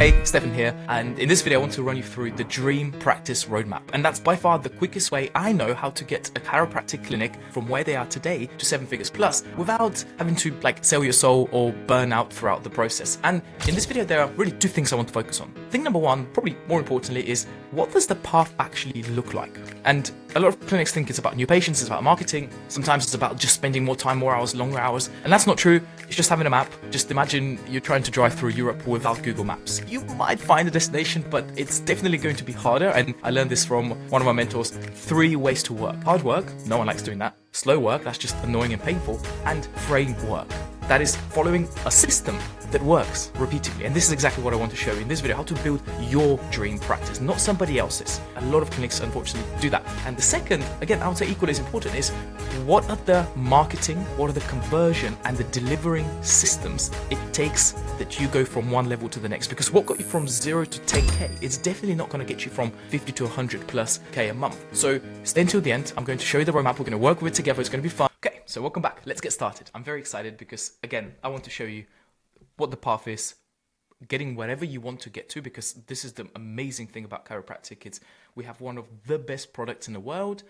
Hey, Stefan here, and in this video I want to run you through the dream practice roadmap. And that's by far the quickest way I know how to get a chiropractic clinic from where they are today to 7 figures plus without having to sell your soul or burn out throughout the process. And in this video there are really two things I want to focus on. Thing number one, probably more importantly, is what does the path actually look like? And a lot of clinics think it's about new patients, it's about marketing, sometimes it's about just spending more time, more hours, longer hours, and that's not true. It's just having a map. Just imagine you're trying to drive through Europe without Google Maps. You might find a destination, but it's definitely going to be harder, and I learned this from one of my mentors. 3 ways to work. Hard work, no one likes doing that. Slow work, that's just annoying and painful. And framework, that is following a system that works repeatedly. And this is exactly what I want to show you in this video, how to build your dream practice, not somebody else's. A lot of clinics unfortunately do that. And the second, again, I would say equally as important, is what are the marketing, what are the conversion and the delivering systems it takes that you go from one level to the next. Because what got you from 0 to 10K, it's definitely not going to get you from 50 to 100 plus K a month. So stay until the end. I'm going to show you the roadmap. We're going to work with it together. It's going to be fun. Okay, so welcome back. Let's get started. I'm very excited because, again, I want to show you what the path is, getting wherever you want to get to, because this is the amazing thing about chiropractic. It's we have one of the best products in the world.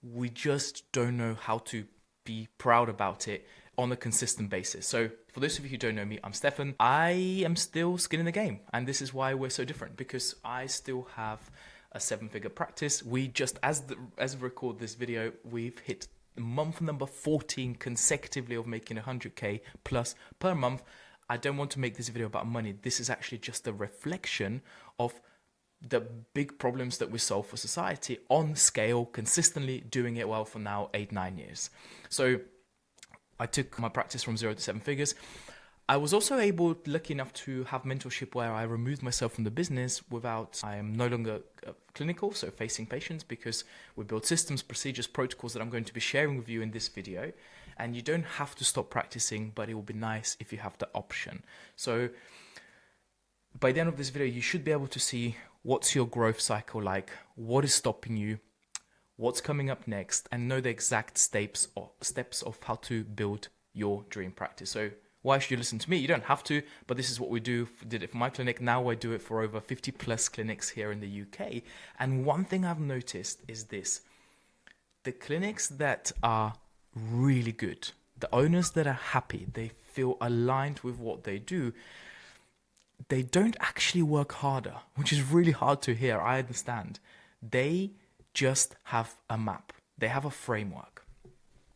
We just don't know how to be proud about it on a consistent basis. So for those of you who don't know me, I'm Stefan. I am still skin in the game, and this is why we're so different, because I still have a 7-figure practice. We just, as we record this video, we've hit month number 14 consecutively of making 100K plus per month. I don't want to make this video about money. This is actually just a reflection of the big problems that we solve for society on scale, consistently doing it well for now 8-9 years. So I took my practice from 0 to 7 figures. I was also lucky enough to have mentorship where I removed myself from the business I am no longer clinical, so facing patients, because we build systems, procedures, protocols that I'm going to be sharing with you in this video. And you don't have to stop practicing, but it will be nice if you have the option. So by the end of this video, you should be able to see what's your growth cycle like, what is stopping you, what's coming up next, and know the exact steps of how to build your dream practice. So why should you listen to me? You don't have to, but this is what we did it for my clinic. Now I do it for over 50 plus clinics here in the UK. And one thing I've noticed is this: the clinics that are really good, the owners that are happy, they feel aligned with what they do, they don't actually work harder, which is really hard to hear. I understand. They just have a map. They have a framework.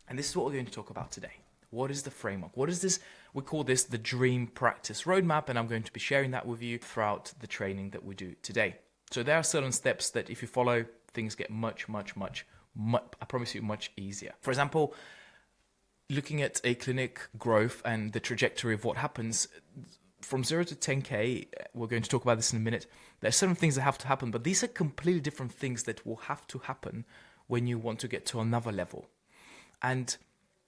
And this is what we're going to talk about today. What is the framework? What is this? We call this the dream practice roadmap, and I'm going to be sharing that with you throughout the training that we do today. So there are certain steps that if you follow, things get much, I promise you, much easier. For example, looking at a clinic growth and the trajectory of what happens from 0 to 10K, we're going to talk about this in a minute. There are certain things that have to happen, but these are completely different things that will have to happen when you want to get to another level. And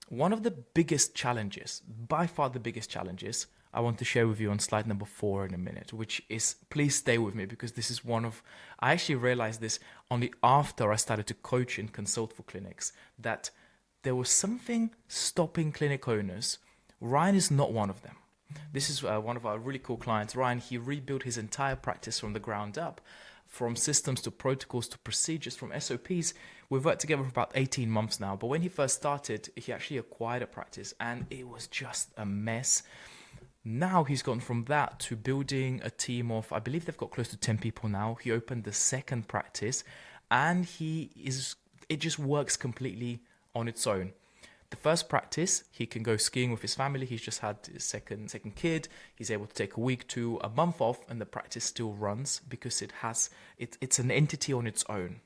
one of the biggest challenges, by far the biggest challenges, I want to share with you on slide number 4 in a minute, which is, please stay with me, because this is I actually realized this only after I started to coach and consult for clinics, that there was something stopping clinic owners. Ryan is not one of them. This is one of our really cool clients. Ryan, he rebuilt his entire practice from the ground up, from systems to protocols to procedures, from SOPs. We've worked together for about 18 months now, but when he first started, he actually acquired a practice and it was just a mess. Now he's gone from that to building a team of, I believe they've got close to 10 people now. He opened the second practice and it just works completely on its own. The first practice, he can go skiing with his family. He's just had his second kid. He's able to take a week to a month off, and the practice still runs because it's an entity on its own.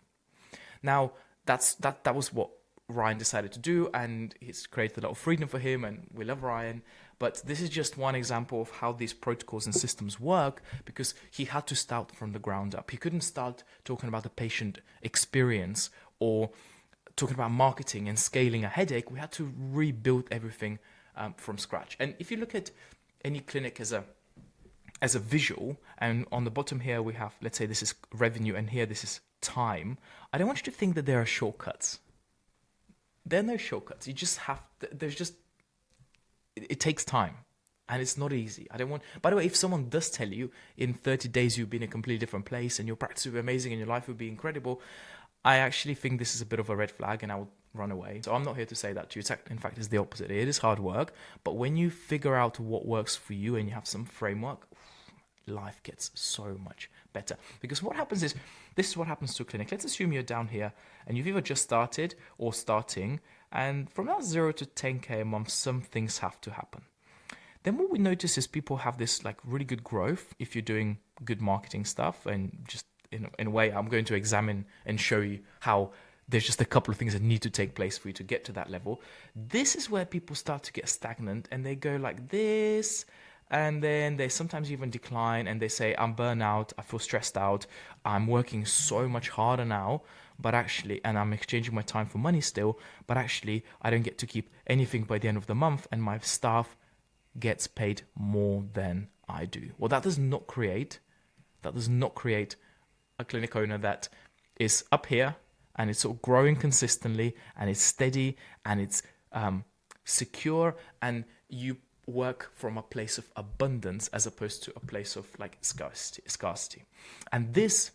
Now that was what Ryan decided to do, and it's created a lot of freedom for him, and we love Ryan. But this is just one example of how these protocols and systems work, because he had to start from the ground up. He couldn't start talking about the patient experience or talking about marketing and scaling a headache. We had to rebuild everything from scratch. And if you look at any clinic as a visual, and on the bottom here we have, let's say this is revenue, and here this is time. I don't want you to think that there are shortcuts. There are no shortcuts. You just have, it takes time. And it's not easy. I don't want, by the way, if someone does tell you in 30 days you'll be in a completely different place and your practice will be amazing and your life will be incredible, I actually think this is a bit of a red flag and I would run away. So I'm not here to say that to you. In fact, it's the opposite. It is hard work, but when you figure out what works for you and you have some framework, life gets so much better. Because what happens is, this is what happens to a clinic. Let's assume you're down here and you've either just started or starting, and from that 0 to 10K a month, some things have to happen. Then what we notice is people have this like really good growth if you're doing good marketing stuff, and just in a way I'm going to examine and show you how there's just a couple of things that need to take place for you to get to that level. This is where people start to get stagnant and they go like this, and then they sometimes even decline and they say, I'm burnt out, I feel stressed out, I'm working so much harder now, but actually, and I'm exchanging my time for money still, but actually I don't get to keep anything by the end of the month and my staff gets paid more than I do. Well, that does not create a clinic owner that is up here and it's sort of growing consistently and it's steady and it's secure, and you work from a place of abundance as opposed to a place of like scarcity. And this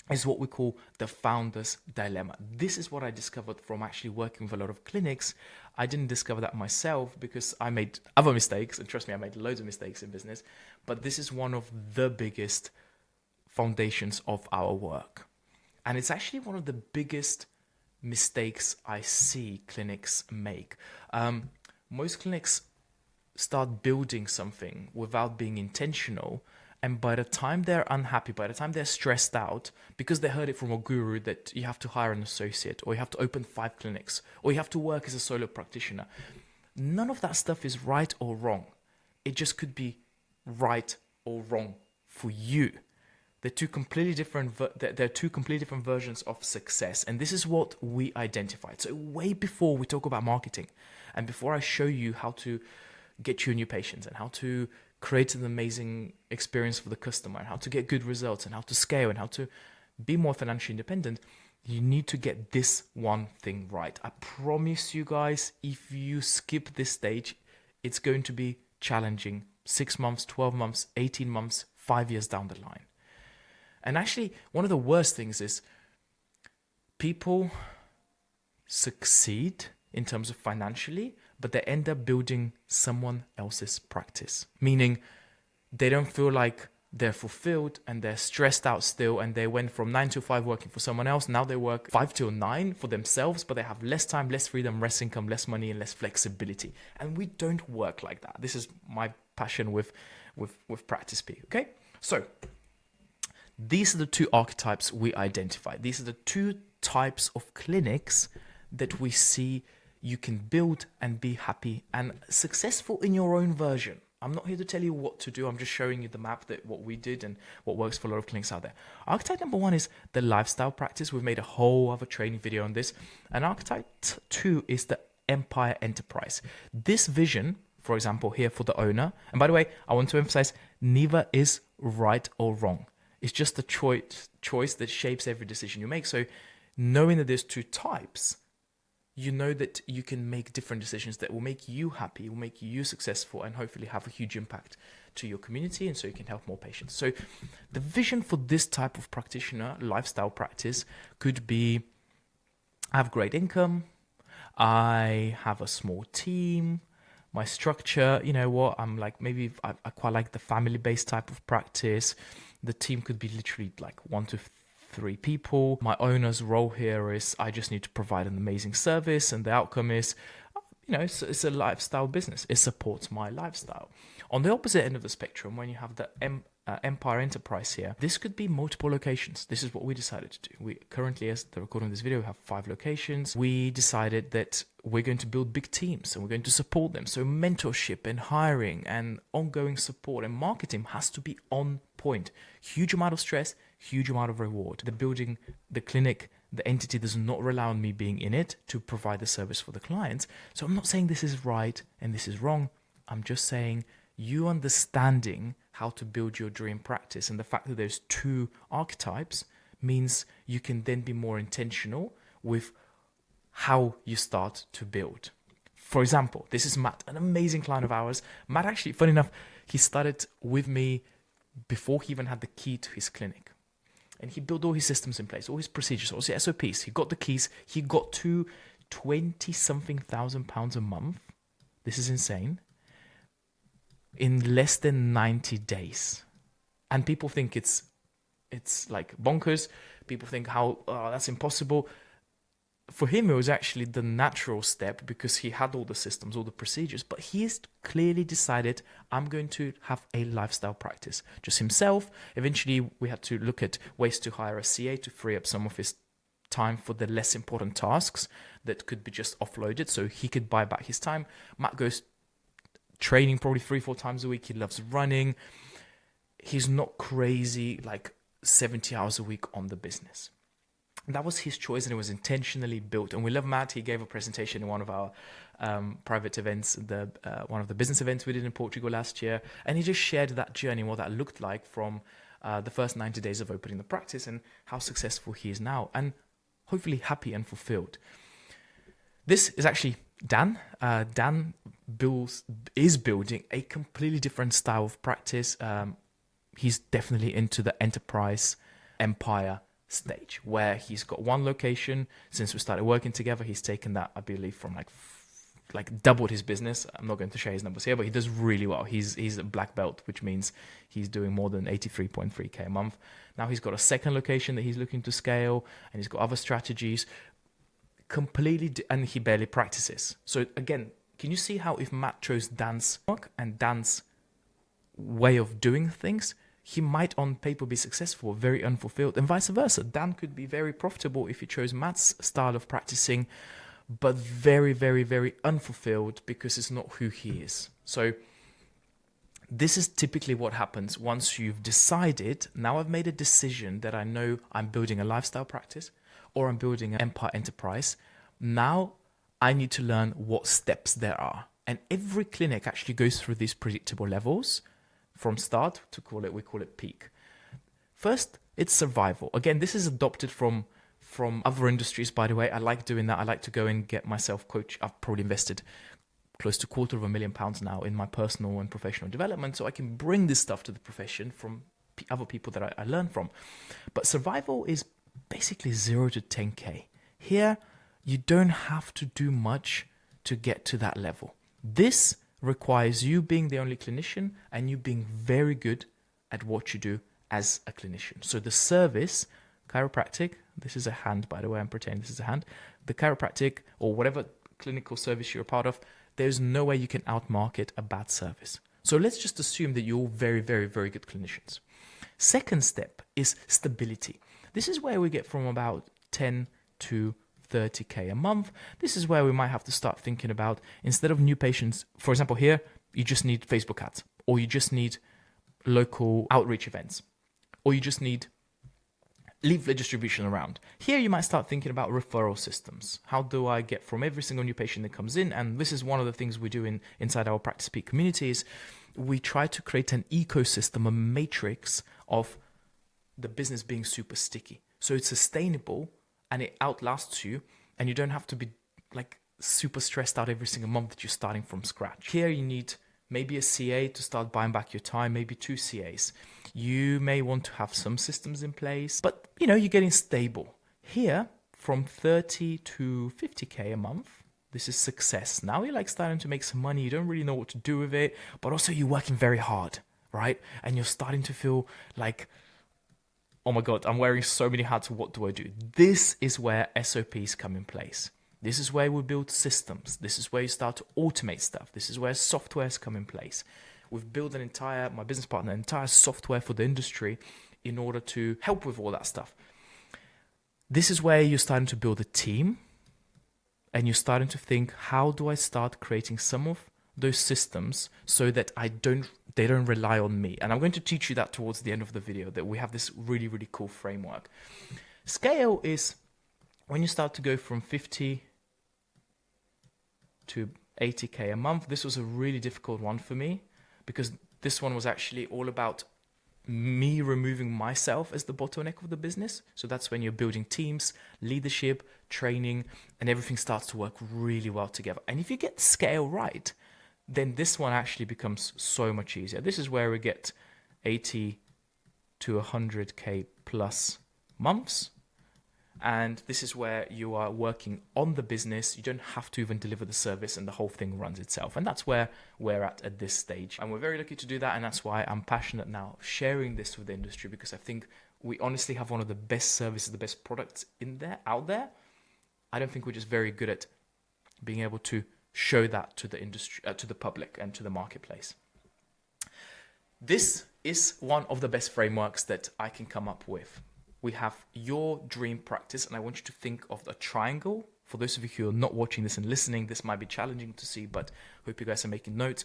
is what we call the founder's dilemma. This is what I discovered from actually working with a lot of clinics. I didn't discover that myself because I made other mistakes, and trust me, I made loads of mistakes in business, but this is one of the biggest foundations of our work. And it's actually one of the biggest mistakes I see clinics make. Most clinics start building something without being intentional, and by the time they're unhappy, by the time they're stressed out, because they heard it from a guru that you have to hire an associate, or you have to open 5 clinics, or you have to work as a solo practitioner, none of that stuff is right or wrong. It just could be right or wrong for you. They're two completely different versions of success, and this is what we identified. So way before we talk about marketing, and before I show you how to get you new patients and how to create an amazing experience for the customer and how to get good results and how to scale and how to be more financially independent, you need to get this one thing right. I promise you guys, if you skip this stage, it's going to be challenging 6 months, 12 months, 18 months, 5 years down the line. And actually, one of the worst things is people succeed in terms of financially, but they end up building someone else's practice. Meaning they don't feel like they're fulfilled and they're stressed out still, and they went from 9 to 5 working for someone else. Now they work 5 till 9 for themselves, but they have less time, less freedom, less income, less money, and less flexibility. And we don't work like that. This is my passion with Practice P, okay? So these are the 2 archetypes we identified. These are the 2 types of clinics that we see you can build and be happy and successful in your own version. I'm not here to tell you what to do. I'm just showing you the map, that what we did and what works for a lot of clinics out there. Archetype number 1 is the lifestyle practice. We've made a whole other training video on this. And archetype 2 is the empire enterprise. This vision, for example, here for the owner, and by the way, I want to emphasize, neither is right or wrong. It's just a choice that shapes every decision you make. So knowing that there's 2 types, you know that you can make different decisions that will make you happy, will make you successful, and hopefully have a huge impact to your community, and so you can help more patients. So the vision for this type of practitioner, lifestyle practice, could be, I have great income, I have a small team, my structure, you know what, I'm like, maybe I quite like the family-based type of practice. The team could be literally like 1 to 3 people. My owner's role here is I just need to provide an amazing service, and the outcome is, you know, it's a lifestyle business. It supports my lifestyle. On the opposite end of the spectrum, when you have the empire enterprise here, this could be multiple locations. This is what we decided to do. We currently, as the recording of this video, have 5 locations. We decided that we're going to build big teams and we're going to support them. So mentorship and hiring and ongoing support and marketing has to be on point. Huge amount of stress, huge amount of reward. The building, the clinic, the entity does not rely on me being in it to provide the service for the clients. So I'm not saying this is right and this is wrong. I'm just saying you understanding how to build your dream practice, and the fact that there's 2 archetypes means you can then be more intentional with how you start to build. For example, this is Matt, an amazing client of ours. Matt actually, funny enough, he started with me before he even had the key to his clinic. And he built all his systems in place, all his procedures, all his SOPs. He got the keys. He got to 20-something thousand pounds a month. This is insane. In less than 90 days. And people think it's like bonkers. People think that's impossible. For him, it was actually the natural step because he had all the systems, all the procedures. But he has clearly decided, I'm going to have a lifestyle practice. Just himself. Eventually, we had to look at ways to hire a CA to free up some of his time for the less important tasks that could be just offloaded so he could buy back his time. Matt goes training probably 3-4 times a week. He loves running. He's not crazy, like 70 hours a week on the business. That was his choice, and it was intentionally built. And we love Matt. He gave a presentation in one of our private events, one of the business events we did in Portugal last year. And he just shared that journey, what that looked like from the first 90 days of opening the practice and how successful he is now, and hopefully happy and fulfilled. This is actually Dan. Dan is building a completely different style of practice. He's definitely into the enterprise empire stage where he's got one location. Since we started working together, he's taken that, I believe, from like doubled his business. I'm not going to share his numbers here, but he does really well. He's a black belt, which means he's doing more than 83.3k a month. Now he's got a second location that he's looking to scale, and he's got other strategies and he barely practices. So again, can you see how if Matt chose Dan's work and Dan's way of doing things, he might on paper be successful, very unfulfilled, and vice versa. Dan could be very profitable if he chose Matt's style of practicing, but very, very, very unfulfilled because it's not who he is. So this is typically what happens once you've decided, now I've made a decision that I know I'm building a lifestyle practice or I'm building an empire enterprise. Now I need to learn what steps there are. And every clinic actually goes through these predictable levels. From start we call it peak. First, it's survival. Again, this is adopted from other industries, by the way. I like doing that. I like to go and get myself coach. I've probably invested close to £250,000 now in my personal and professional development, so I can bring this stuff to the profession from other people that I learn from. But survival is basically 0 to 10k. Here, you don't have to do much to get to that level. This requires you being the only clinician and you being very good at what you do as a clinician. So the service, chiropractic, this is a hand, by the way, I'm pretending this is a hand. The chiropractic or whatever clinical service you're a part of, there's no way you can outmarket a bad service. So let's just assume that you're very, very, very good clinicians. Second step is stability. This is where we get from about 10 to 30k a month. This is where we might have to start thinking about, instead of new patients, for example, here, you just need Facebook ads, or you just need local outreach events, or you just need leaflet distribution around. Here, you might start thinking about referral systems. How do I get from every single new patient that comes in? And this is one of the things we do inside our Practice Peak communities. We try to create an ecosystem, a matrix of the business being super sticky. So it's sustainable and it outlasts you, and you don't have to be like super stressed out every single month that you're starting from scratch. Here you need maybe a CA to start buying back your time, maybe 2 CAs. You may want to have some systems in place, but you're getting stable. Here, from 30 to 50k a month, this is success. Now you're like starting to make some money. You don't really know what to do with it, but also you're working very hard, right? And you're starting to feel like, oh my God, I'm wearing so many hats. What do I do? This is where SOPs come in place. This is where we build systems. This is where you start to automate stuff. This is where softwares come in place. We've built my business partner, entire software for the industry in order to help with all that stuff. This is where you're starting to build a team, and you're starting to think, how do I start creating some of those systems so that they don't rely on me. And I'm going to teach you that towards the end of the video, that we have this really, really cool framework. Scale is when you start to go from 50 to 80k a month. This was a really difficult one for me because this one was actually all about me removing myself as the bottleneck of the business. So that's when you're building teams, leadership, training, and everything starts to work really well together. And if you get scale right, then this one actually becomes so much easier. This is where we get 80 to 100K plus months. And this is where you are working on the business. You don't have to even deliver the service and the whole thing runs itself. And that's where we're at this stage. And we're very lucky to do that. And that's why I'm passionate now sharing this with the industry, because I think we honestly have one of the best services, the best products out there. I don't think we're just very good at being able to show that to the industry, to the public and to the marketplace. This is one of the best frameworks that I can come up with. We have your dream practice, and I want you to think of a triangle. For those of you who are not watching this and listening, this might be challenging to see, but hope you guys are making notes.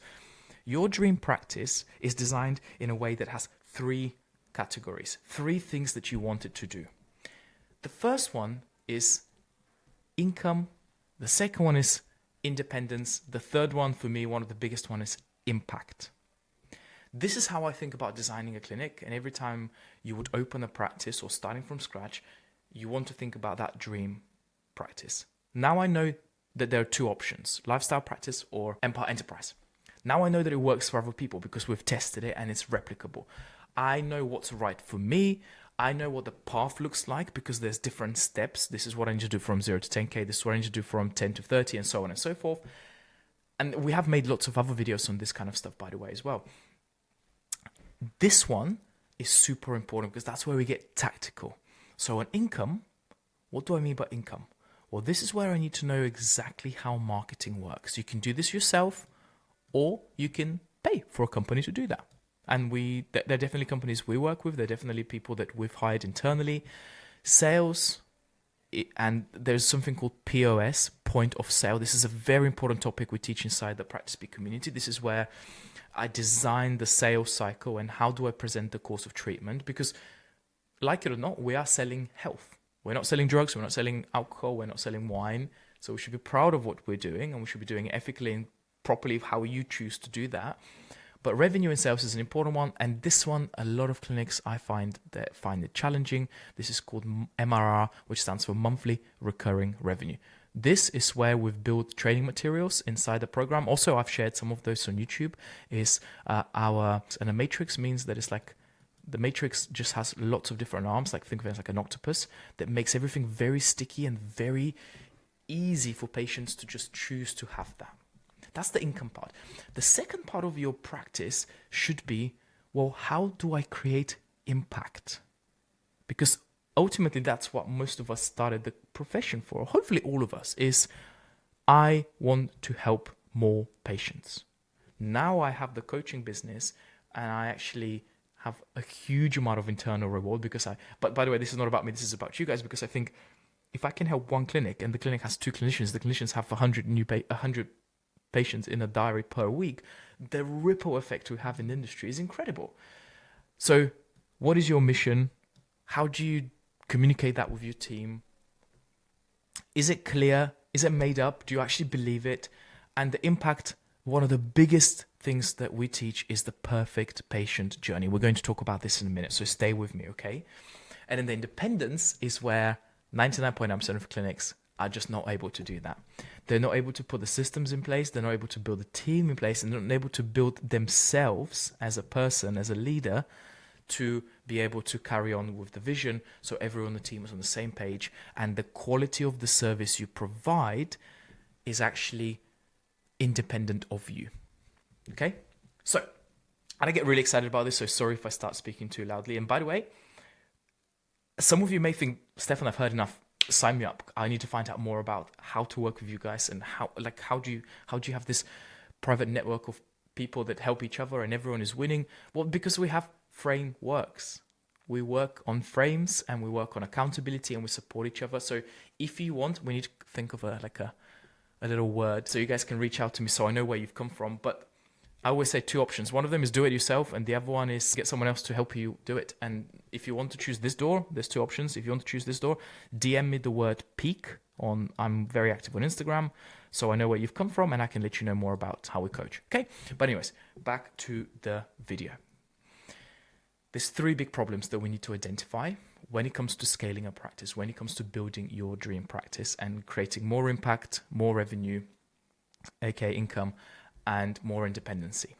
Your dream practice is designed in a way that has 3 categories, 3 things that you want it to do. The first one is income. The second one is independence. The third one, for me, one of the biggest one, is impact. This is how I think about designing a clinic, and every time you would open a practice or starting from scratch, you want to think about that dream practice. Now I know that there are 2 options, lifestyle practice or empire enterprise. Now I know that it works for other people because we've tested it and it's replicable. I know what's right for me. I know what the path looks like because there's different steps. This is what I need to do from 0 to 10K. This is what I need to do from 10 to 30 and so on and so forth. And we have made lots of other videos on this kind of stuff, by the way, as well. This one is super important because that's where we get tactical. So on income, what do I mean by income? Well, this is where I need to know exactly how marketing works. You can do this yourself, or you can pay for a company to do that. And there are definitely companies we work with. There are definitely people that we've hired internally. Sales, and there's something called POS, point of sale. This is a very important topic we teach inside the Practice Speak community. This is where I design the sales cycle and how do I present the course of treatment, because like it or not, we are selling health. We're not selling drugs, we're not selling alcohol, we're not selling wine. So we should be proud of what we're doing, and we should be doing it ethically and properly how you choose to do that. But revenue in sales is an important one, and this one, a lot of clinics I find it challenging. This is called MRR, which stands for monthly recurring revenue. This is where we've built training materials inside the program. Also, I've shared some of those on YouTube. And a matrix means that it's like the matrix just has lots of different arms, like think of it as like an octopus, that makes everything very sticky and very easy for patients to just choose to have that. That's the income part. The second part of your practice should be, well, how do I create impact? Because ultimately, that's what most of us started the profession for. Hopefully all of us is, I want to help more patients. Now I have the coaching business and I actually have a huge amount of internal reward but by the way, this is not about me, this is about you guys, because I think if I can help one clinic and the clinic has 2 clinicians, the clinicians have 100 patients in a diary per week, the ripple effect we have in the industry is incredible. So what is your mission? How do you communicate that with your team? Is it clear? Is it made up? Do you actually believe it? And the impact, one of the biggest things that we teach is the perfect patient journey. We're going to talk about this in a minute, so stay with me, okay? And then the independence is where 99.9% of clinics are just not able to do that. They're not able to put the systems in place, they're not able to build a team in place, and they're not able to build themselves as a person, as a leader, to be able to carry on with the vision, so everyone on the team is on the same page, and the quality of the service you provide is actually independent of you. Okay? So, and I get really excited about this, so sorry if I start speaking too loudly. And by the way, some of you may think, Stefan, I've heard enough. Sign me up. I need to find out more about how to work with you guys and how do you have this private network of people that help each other and everyone is winning? Well, because we have frameworks. We work on frames and we work on accountability and we support each other. So if you want, we need to think of a little word so you guys can reach out to me so I know where you've come from. But I always say 2 options. One of them is do it yourself, and the other one is get someone else to help you do it. And if you want to choose this door, there's 2 options. If you want to choose this door, DM me the word peak I'm very active on Instagram, so I know where you've come from and I can let you know more about how we coach. Okay? But anyways, back to the video. there's three big problems that we need to identify when it comes to scaling a practice, when it comes to building your dream practice and creating more impact, more revenue, aka income, and more independency.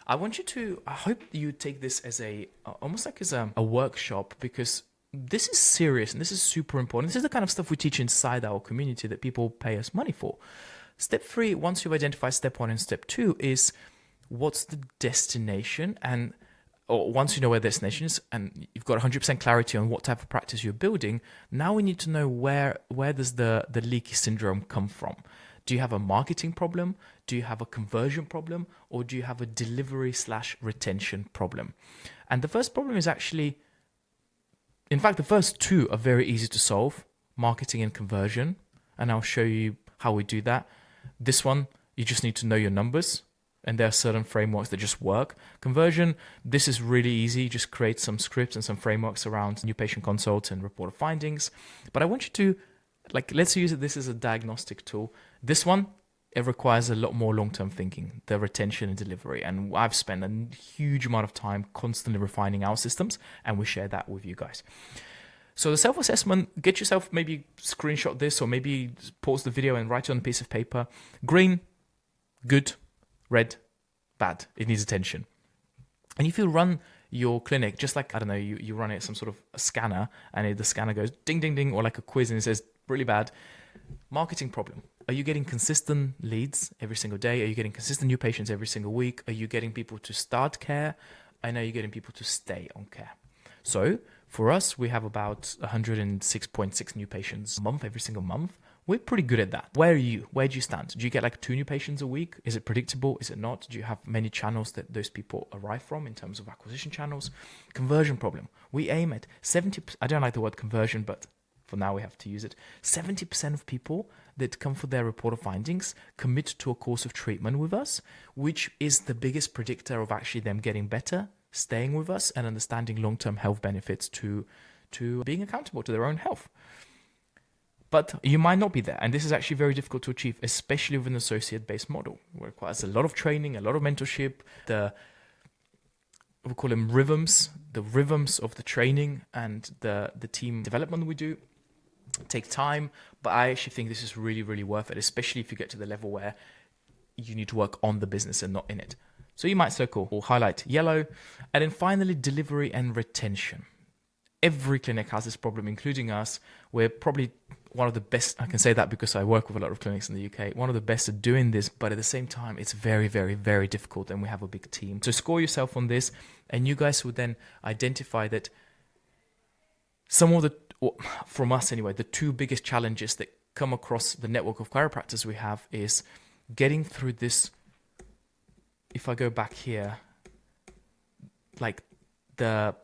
I hope you take this as almost like as a workshop, because this is serious and this is super important. This is the kind of stuff we teach inside our community that people pay us money for. Step 3, once you've identified step 1 and step 2, is what's the destination, or once you know where the destination is and you've got 100% clarity on what type of practice you're building, now we need to know where does the leaky syndrome come from. Do you have a marketing problem? Do you have a conversion problem? Or do you have a delivery/retention problem? And the first problem is actually, in fact, the first two are very easy to solve, marketing and conversion. And I'll show you how we do that. This one, you just need to know your numbers, and there are certain frameworks that just work. Conversion, this is really easy. You just create some scripts and some frameworks around new patient consult and report of findings. But I want you to, let's use this as a diagnostic tool. This one, it requires a lot more long-term thinking, the retention and delivery. And I've spent a huge amount of time constantly refining our systems, and we share that with you guys. So the self-assessment, get yourself, maybe screenshot this, or maybe pause the video and write it on a piece of paper. Green, good. Red, bad. It needs attention. And if you run your clinic, just like, I don't know, you run it some sort of a scanner, and the scanner goes ding, ding, ding, or like a quiz, and it says really bad. Marketing problem. Are you getting consistent leads every single day? Are you getting consistent new patients every single week? Are you getting people to start care? And are you getting people to stay on care? So for us, we have about 106.6 new patients a month, every single month. We're pretty good at that. Where are you? Where do you stand? Do you get 2 new patients a week? Is it predictable? Is it not? Do you have many channels that those people arrive from in terms of acquisition channels? Conversion problem. We aim at 70%. I don't like the word conversion, but for now we have to use it. 70% of people that come for their report of findings commit to a course of treatment with us, which is the biggest predictor of actually them getting better, staying with us, and understanding long-term health benefits to being accountable to their own health. But you might not be there. And this is actually very difficult to achieve, especially with an associate-based model. It requires a lot of training, a lot of mentorship, we call them rhythms, the rhythms of the training and the team development we do take time. But I actually think this is really, really worth it, especially if you get to the level where you need to work on the business and not in it. So you might circle or highlight yellow. And then finally, delivery and retention. Every clinic has this problem, including us. We're probably one of the best. I can say that because I work with a lot of clinics in the UK. One of the best at doing this, but at the same time, it's very, very, very difficult, and we have a big team. So score yourself on this, and you guys would then identify that from us anyway, the 2 biggest challenges that come across the network of chiropractors we have is getting through this. If I go back here, the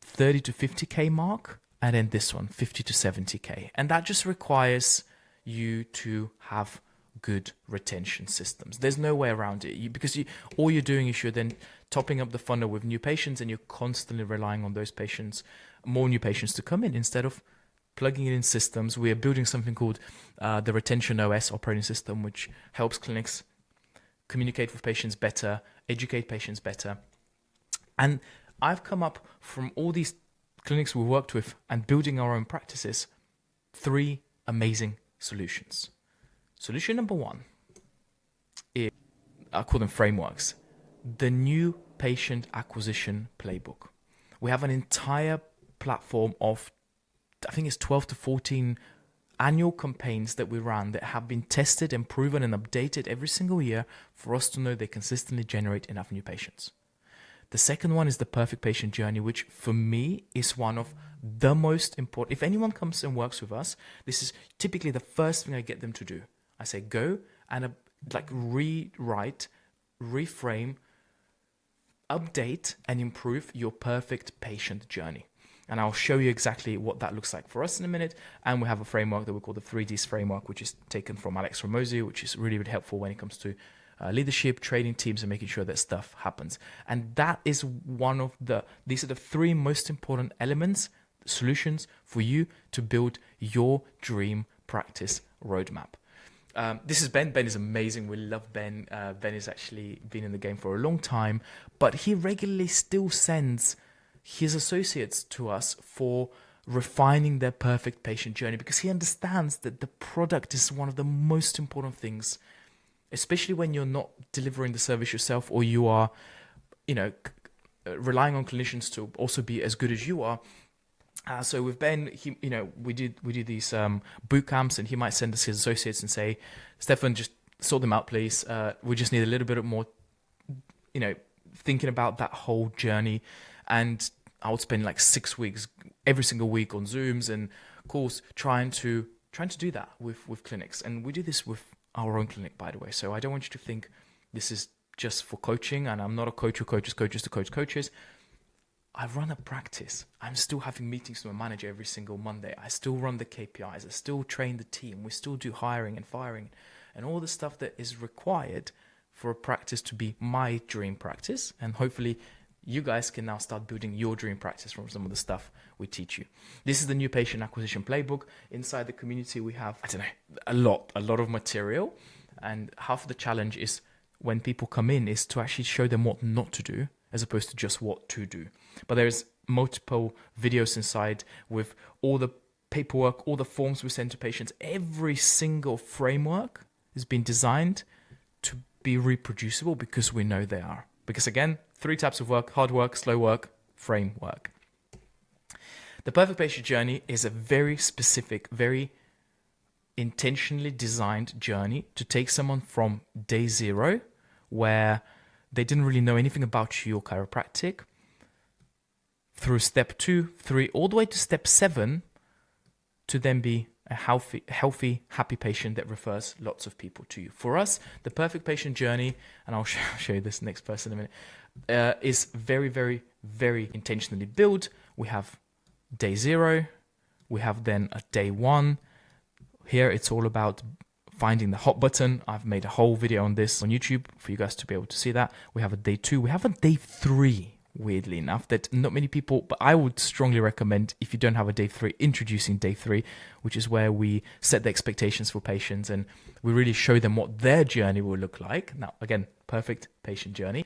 30 to 50K mark, and then this one, 50 to 70K. And that just requires you to have good retention systems. There's no way around it, because all you're doing is you're then topping up the funnel with new patients, and you're constantly relying on those patients, more new patients to come in, instead of plugging it in systems. We are building something called the Retention OS operating system, which helps clinics communicate with patients better, educate patients better. And I've come up from all these clinics we worked with and building our own practices, 3 amazing solutions. Solution number 1 is, I call them frameworks, the new patient acquisition playbook. We have an entire platform of, I think it's 12 to 14 annual campaigns that we run that have been tested and proven and updated every single year for us to know they consistently generate enough new patients. The second one is the perfect patient journey, which for me is one of the most important. If anyone comes and works with us, this is typically the first thing I get them to do. I say, go and rewrite, reframe, update, and improve your perfect patient journey. And I'll show you exactly what that looks like for us in a minute. And we have a framework that we call the 3Ds framework, which is taken from Alex Ramosi, which is really, really helpful when it comes to leadership, training teams, and making sure that stuff happens. And that is these are the 3 most important elements, solutions for you to build your dream practice roadmap. This is Ben. Ben is amazing. We love Ben. Ben has actually been in the game for a long time, but he regularly still sends his associates to us for refining their perfect patient journey, because he understands that the product is one of the most important things, especially when you're not delivering the service yourself, or you are, relying on clinicians to also be as good as you are. So with Ben, we do these boot camps, and he might send us his associates and say, Stefan, just sort them out, please. We just need a little bit more, thinking about that whole journey. And I would spend like 6 weeks every single week on Zooms and calls trying to do that with clinics. And we do this with our own clinic, by the way. So I don't want you to think this is just for coaching, and I'm not a coach who coaches coaches to coach coaches. I run a practice. I'm still having meetings with my manager every single Monday. I still run the KPIs. I still train the team. We still do hiring and firing and all the stuff that is required for a practice to be my dream practice. And hopefully you guys can now start building your dream practice from some of the stuff we teach you. This is the new patient acquisition playbook. Inside the community, we have, a lot of material. And half of the challenge is when people come in is to actually show them what not to do, as opposed to just what to do. But there's multiple videos inside with all the paperwork, all the forms we send to patients. Every single framework has been designed to be reproducible, because we know they are. Because again, 3 types of work: hard work, slow work, framework. The perfect patient journey is a very specific, very intentionally designed journey to take someone from day 0, where they didn't really know anything about your chiropractic, through step 2, 3, all the way to step 7, to then be a healthy, happy patient that refers lots of people to you. For us, the perfect patient journey, and I'll show you this next person in a minute, is very, very, very intentionally built. We have day 0, we have then a day 1. Here it's all about finding the hot button. I've made a whole video on this on YouTube for you guys to be able to see that. We have a day 2. We have a day 3, weirdly enough, that not many people, but I would strongly recommend, if you don't have a day 3, introducing day 3, which is where we set the expectations for patients and we really show them what their journey will look like. Now, again, perfect patient journey.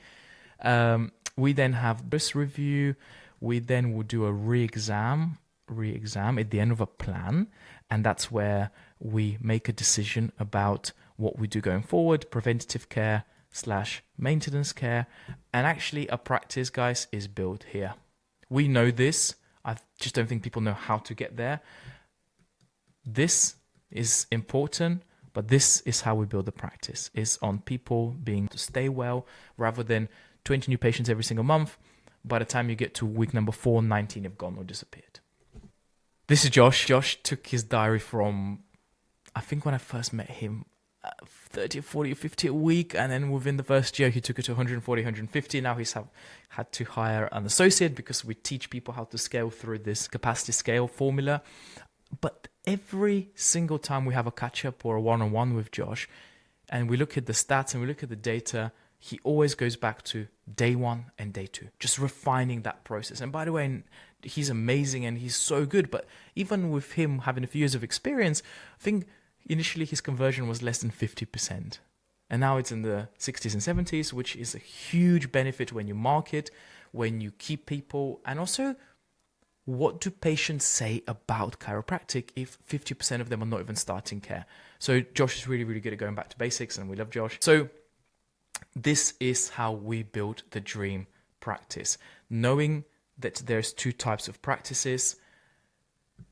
We then have this review. We then will do a re-exam at the end of a plan. And that's where we make a decision about what we do going forward, preventative care / maintenance care. And actually a practice, guys, is built here. We know this. I just don't think people know how to get there. This is important, but this is how we build the practice, is on people being to stay well, rather than 20 new patients every single month. By the time you get to week number 4, 19 have gone or disappeared. This is Josh. Josh took his diary from, I think when I first met him, 30, 40, 50 a week. And then within the first year, he took it to 140, 150. Now he's had to hire an associate, because we teach people how to scale through this capacity scale formula. But every single time we have a catch-up or a one-on-one with Josh, and we look at the stats and we look at the data, he always goes back to day 1 and day 2, just refining that process. And by the way, he's amazing and he's so good. But even with him having a few years of experience, I think initially his conversion was less than 50%. And now it's in the 60s and 70s, which is a huge benefit when you market, when you keep people. And also, what do patients say about chiropractic if 50% of them are not even starting care? So Josh is really, really good at going back to basics, and we love Josh. So this is how we build the dream practice, knowing that there's 2 types of practices.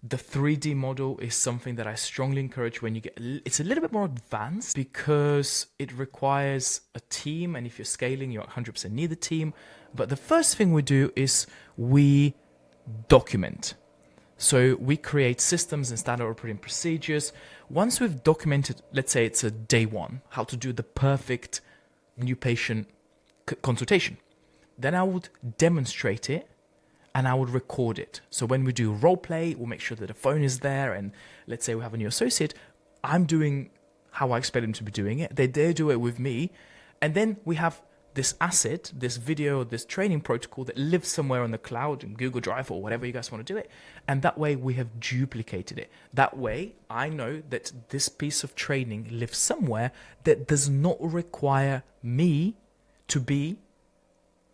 The 3D model is something that I strongly encourage when you get, it's a little bit more advanced because it requires a team. And if you're scaling, you 100% need a team. But the first thing we do is we document. So we create systems and standard operating procedures. Once we've documented, let's say it's a day 1, how to do the perfect new patient consultation, then I would demonstrate it and I would record it. So when we do role play, we'll make sure that the phone is there. And let's say we have a new associate, I'm doing how I expect them to be doing it. They do it with me. And then we have this asset, this video, this training protocol that lives somewhere on the cloud in Google Drive or whatever you guys want to do it. And that way we have duplicated it. That way I know that this piece of training lives somewhere that does not require me to be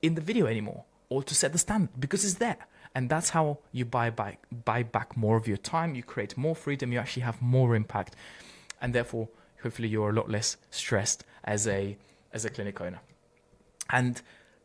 in the video anymore. or to set the standard, because it's there. And that's how you buy back more of your time. You create more freedom. You actually have more impact, and therefore, hopefully, you're a lot less stressed as a clinic owner. And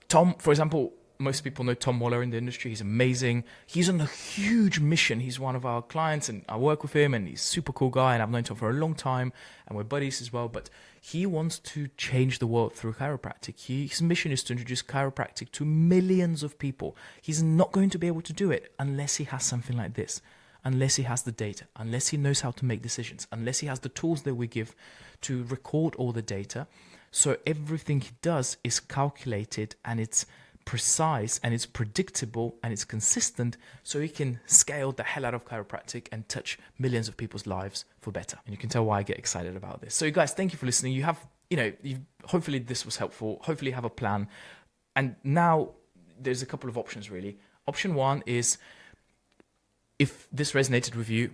Tom, for example, most people know Tom Waller in the industry. He's amazing. He's on a huge mission. He's one of our clients, and I work with him, and he's a super cool guy, and I've known Tom for a long time, and we're buddies as well. But he wants to change the world through chiropractic. His mission is to introduce chiropractic to millions of people. He's not going to be able to do it unless he has something like this, unless he has the data, unless he knows how to make decisions, unless he has the tools that we give to record all the data. So everything he does is calculated, and it's precise, and it's predictable, and it's consistent, so he can scale the hell out of chiropractic and touch millions of people's lives for better. And you can tell why I get excited about this. So you guys, thank you for listening. You have, hopefully this was helpful. Hopefully you have a plan. And now there's a couple of options really. Option one is, if this resonated with you,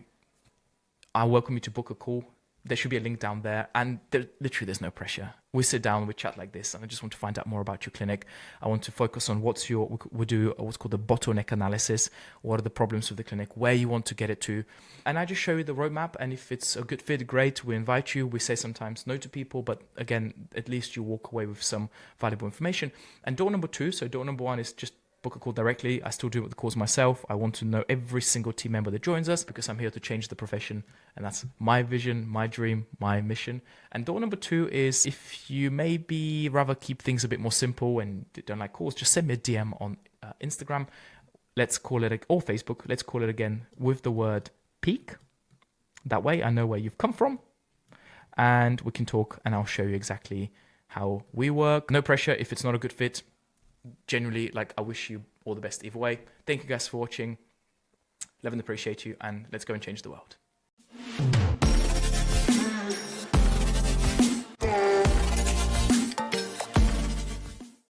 I welcome you to book a call. There should be a link down there, and literally there's no pressure. We sit down, we chat like this, and I just want to find out more about your clinic. I want to focus on we do what's called the bottleneck analysis. What are the problems with the clinic, where you want to get it to, and I just show you the roadmap. And if it's a good fit, great. We invite you. We say sometimes no to people, but again, at least you walk away with some valuable information. And door number two, so door number one is just book a call directly. I still do the calls myself. I want to know every single team member that joins us, because I'm here to change the profession, and that's my vision, my dream, my mission. And door number two is, if you maybe rather keep things a bit more simple and don't like calls, just send me a DM on Instagram. Let's call it, or Facebook. Let's call it again with the word peak. That way I know where you've come from, and we can talk, and I'll show you exactly how we work. No pressure if it's not a good fit. Generally, I wish you all the best either way. Thank you guys for watching. Love and appreciate you, and let's go and change the world.